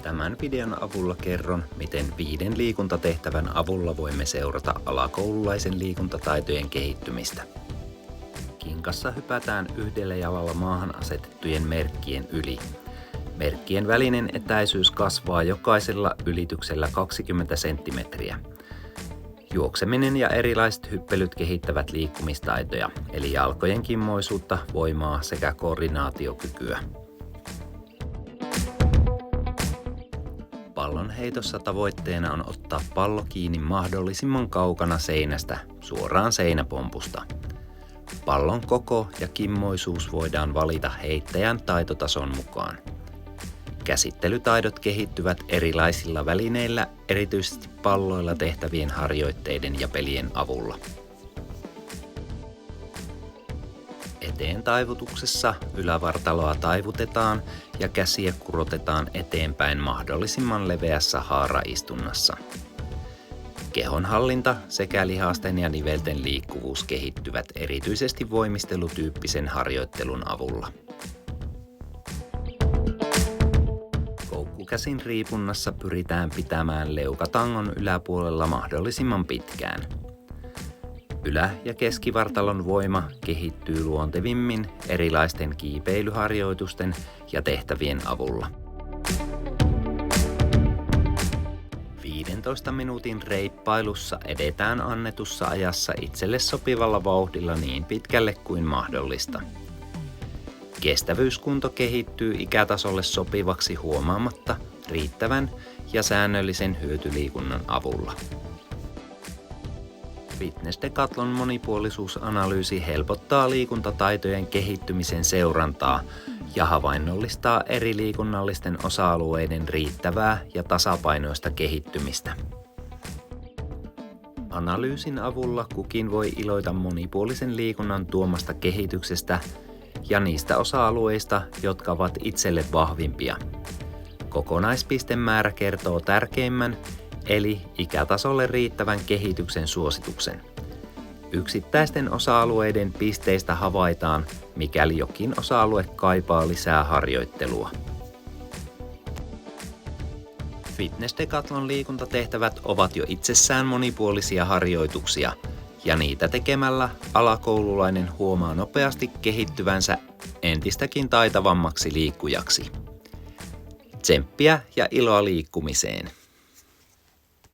Tämän videon avulla kerron, miten 5 liikuntatehtävän avulla voimme seurata alakoululaisen liikuntataitojen kehittymistä. Kinkassa hypätään yhdellä jalalla maahan asetettujen merkkien yli. Merkkien välinen etäisyys kasvaa jokaisella ylityksellä 20 senttimetriä. Juokseminen ja erilaiset hyppelyt kehittävät liikkumistaitoja, eli jalkojen kimmoisuutta, voimaa sekä koordinaatiokykyä. Pallonheitossa tavoitteena on ottaa pallo kiinni mahdollisimman kaukana seinästä, suoraan seinäpompusta. Pallon koko ja kimmoisuus voidaan valita heittäjän taitotason mukaan. Käsittelytaidot kehittyvät erilaisilla välineillä, erityisesti palloilla tehtävien harjoitteiden ja pelien avulla. Eteen taivutuksessa ylävartaloa taivutetaan ja käsiä kurotetaan eteenpäin mahdollisimman leveässä haaraistunnassa. Kehonhallinta sekä lihasten ja nivelten liikkuvuus kehittyvät erityisesti voimistelutyyppisen harjoittelun avulla. Koukkukäsin riipunnassa pyritään pitämään leuka tangon yläpuolella mahdollisimman pitkään. Ylä- ja keskivartalon voima kehittyy luontevimmin erilaisten kiipeilyharjoitusten ja tehtävien avulla. 15 minuutin reippailussa edetään annetussa ajassa itselle sopivalla vauhdilla niin pitkälle kuin mahdollista. Kestävyyskunto kehittyy ikätasolle sopivaksi huomaamatta riittävän ja säännöllisen hyötyliikunnan avulla. Fitness Decathlon monipuolisuusanalyysi helpottaa liikuntataitojen kehittymisen seurantaa ja havainnollistaa eri liikunnallisten osa-alueiden riittävää ja tasapainoista kehittymistä. Analyysin avulla kukin voi iloita monipuolisen liikunnan tuomasta kehityksestä ja niistä osa-alueista, jotka ovat itselle vahvimpia. Kokonaispistemäärä kertoo tärkeimmän, eli ikätasolle riittävän kehityksen suosituksen. Yksittäisten osa-alueiden pisteistä havaitaan, mikäli jokin osa-alue kaipaa lisää harjoittelua. Fitness Decathlon liikuntatehtävät ovat jo itsessään monipuolisia harjoituksia, ja niitä tekemällä alakoululainen huomaa nopeasti kehittyvänsä entistäkin taitavammaksi liikkujaksi. Tsemppiä ja iloa liikkumiseen!